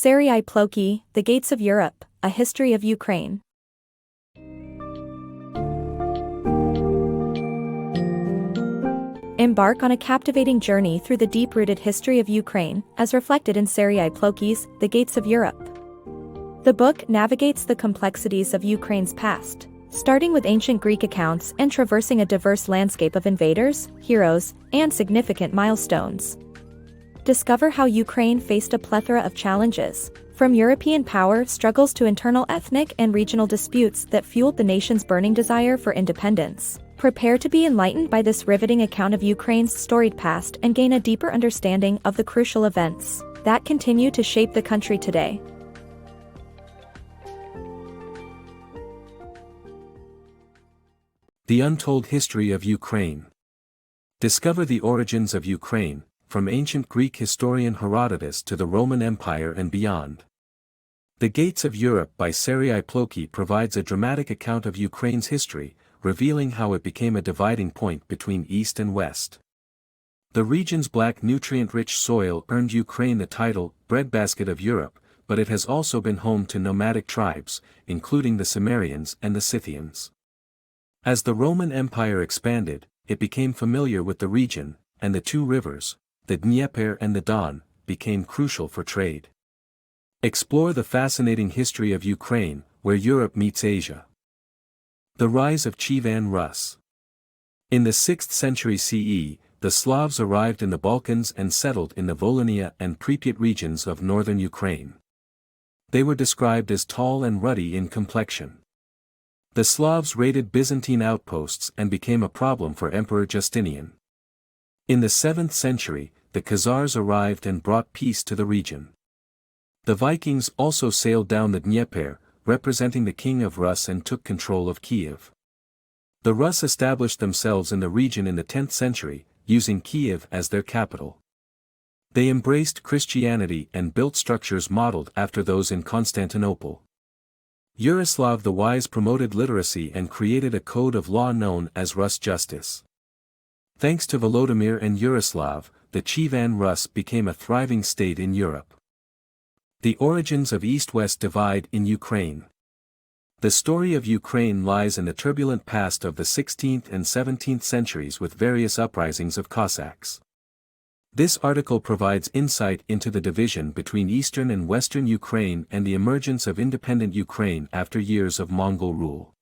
Serhii Plokhy, The Gates of Europe, A History of Ukraine. Embark on a captivating journey through the deep-rooted history of Ukraine, as reflected in Serhii Plokhy's The Gates of Europe. The book navigates the complexities of Ukraine's past, starting with ancient Greek accounts and traversing a diverse landscape of invaders, heroes, and significant milestones. Discover how Ukraine faced a plethora of challenges, from European power struggles to internal ethnic and regional disputes that fueled the nation's burning desire for independence. Prepare to be enlightened by this riveting account of Ukraine's storied past and gain a deeper understanding of the crucial events that continue to shape the country today. The Untold History of Ukraine. Discover the origins of Ukraine, from ancient Greek historian Herodotus to the Roman Empire and beyond. The Gates of Europe by Serhii Plokhy provides a dramatic account of Ukraine's history, revealing how it became a dividing point between East and West. The region's black nutrient-rich soil earned Ukraine the title, breadbasket of Europe, but it has also been home to nomadic tribes, including the Cimmerians and the Scythians. As the Roman Empire expanded, it became familiar with the region, and the two rivers, the Dnieper and the Don, became crucial for trade. Explore the fascinating history of Ukraine, where Europe meets Asia. The Rise of Kyivan Rus. In the 6th century CE, the Slavs arrived in the Balkans and settled in the Volhynia and Pripyat regions of northern Ukraine. They were described as tall and ruddy in complexion. The Slavs raided Byzantine outposts and became a problem for Emperor Justinian. In the 7th century, the Khazars arrived and brought peace to the region. The Vikings also sailed down the Dnieper, representing the king of Rus, and took control of Kiev. The Rus established themselves in the region in the 10th century, using Kiev as their capital. They embraced Christianity and built structures modeled after those in Constantinople. Yaroslav the Wise promoted literacy and created a code of law known as Rus justice. Thanks to Volodymyr and Yaroslav, the Kyivan Rus became a thriving state in Europe. The origins of East-West divide in Ukraine. The story of Ukraine lies in the turbulent past of the 16th and 17th centuries with various uprisings of Cossacks. This article provides insight into the division between eastern and western Ukraine and the emergence of independent Ukraine after years of Mongol rule.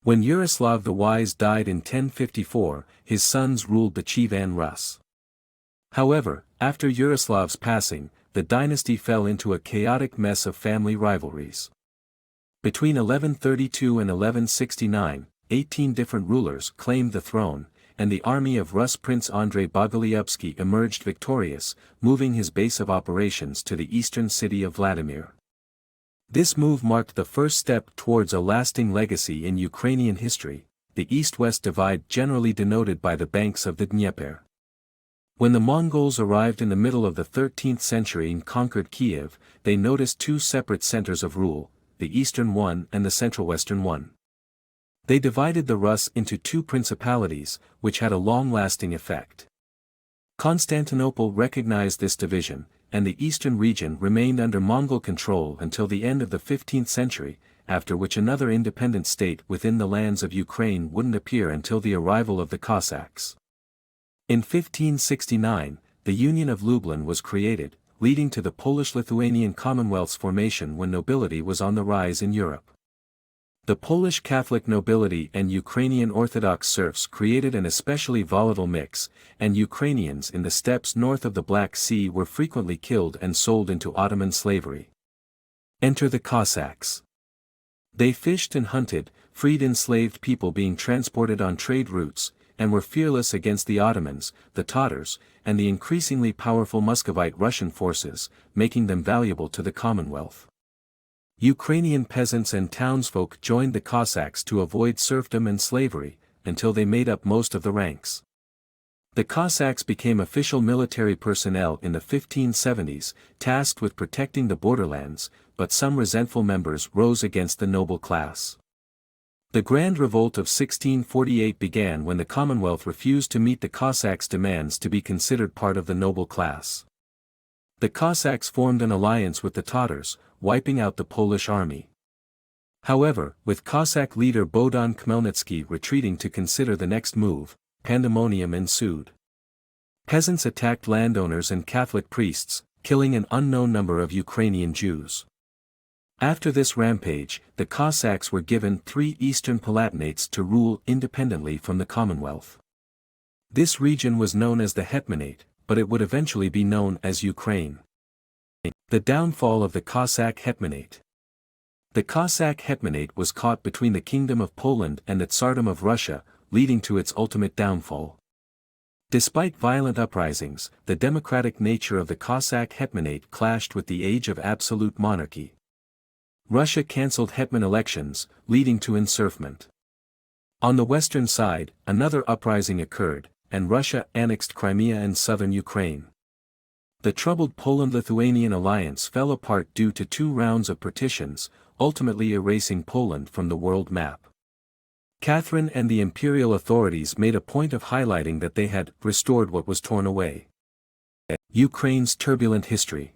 When Yaroslav the Wise died in 1054, his sons ruled the Kyivan Rus. However, after Yaroslav's passing, the dynasty fell into a chaotic mess of family rivalries. Between 1132 and 1169, 18 different rulers claimed the throne, and the army of Rus Prince Andrei Bogolyubsky emerged victorious, moving his base of operations to the eastern city of Vladimir. This move marked the first step towards a lasting legacy in Ukrainian history, the East-West divide generally denoted by the banks of the Dnieper. When the Mongols arrived in the middle of the 13th century and conquered Kiev, they noticed two separate centers of rule, the eastern one and the central-western one. They divided the Rus into two principalities, which had a long-lasting effect. Constantinople recognized this division, and the eastern region remained under Mongol control until the end of the 15th century, after which another independent state within the lands of Ukraine wouldn't appear until the arrival of the Cossacks. In 1569, the Union of Lublin was created, leading to the Polish-Lithuanian Commonwealth's formation when nobility was on the rise in Europe. The Polish Catholic nobility and Ukrainian Orthodox serfs created an especially volatile mix, and Ukrainians in the steppes north of the Black Sea were frequently killed and sold into Ottoman slavery. Enter the Cossacks. They fished and hunted, freed enslaved people being transported on trade routes, and were fearless against the Ottomans, the Tatars, and the increasingly powerful Muscovite Russian forces, making them valuable to the Commonwealth. Ukrainian peasants and townsfolk joined the Cossacks to avoid serfdom and slavery, until they made up most of the ranks. The Cossacks became official military personnel in the 1570s, tasked with protecting the borderlands, but some resentful members rose against the noble class. The Grand Revolt of 1648 began when the Commonwealth refused to meet the Cossacks' demands to be considered part of the noble class. The Cossacks formed an alliance with the Tatars, wiping out the Polish army. However, with Cossack leader Bogdan Khmelnytsky retreating to consider the next move, pandemonium ensued. Peasants attacked landowners and Catholic priests, killing an unknown number of Ukrainian Jews. After this rampage, the Cossacks were given 3 eastern Palatinates to rule independently from the Commonwealth. This region was known as the Hetmanate, but it would eventually be known as Ukraine. The downfall of the Cossack Hetmanate. The Cossack Hetmanate was caught between the Kingdom of Poland and the Tsardom of Russia, leading to its ultimate downfall. Despite violent uprisings, the democratic nature of the Cossack Hetmanate clashed with the age of absolute monarchy. Russia cancelled hetman elections, leading to encirclement. On the western side, another uprising occurred, and Russia annexed Crimea and southern Ukraine. The troubled Poland-Lithuanian alliance fell apart due to 2 rounds of partitions, ultimately erasing Poland from the world map. Catherine and the imperial authorities made a point of highlighting that they had restored what was torn away. Ukraine's turbulent history.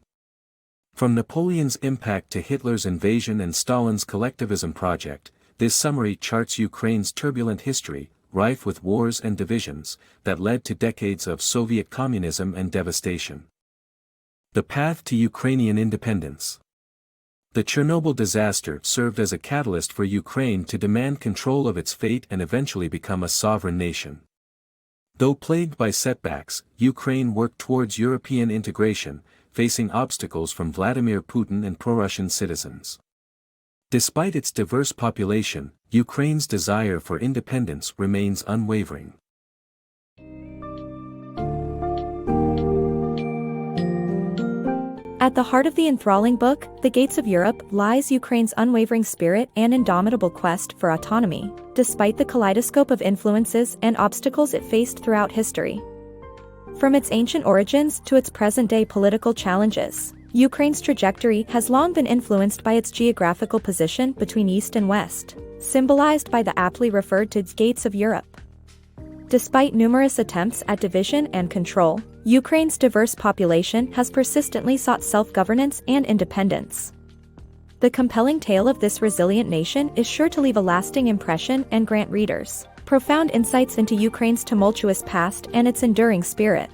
From Napoleon's impact to Hitler's invasion and Stalin's collectivism project, this summary charts Ukraine's turbulent history, rife with wars and divisions, that led to decades of Soviet communism and devastation. The path to Ukrainian independence. The Chernobyl disaster served as a catalyst for Ukraine to demand control of its fate and eventually become a sovereign nation. Though plagued by setbacks, Ukraine worked towards European integration, facing obstacles from Vladimir Putin and pro-Russian citizens. Despite its diverse population, Ukraine's desire for independence remains unwavering. At the heart of the enthralling book, The Gates of Europe, lies Ukraine's unwavering spirit and indomitable quest for autonomy, despite the kaleidoscope of influences and obstacles it faced throughout history. From its ancient origins to its present-day political challenges, Ukraine's trajectory has long been influenced by its geographical position between East and West, symbolized by the aptly referred to Gates of Europe. Despite numerous attempts at division and control, Ukraine's diverse population has persistently sought self-governance and independence. The compelling tale of this resilient nation is sure to leave a lasting impression and grant readers profound insights into Ukraine's tumultuous past and its enduring spirit.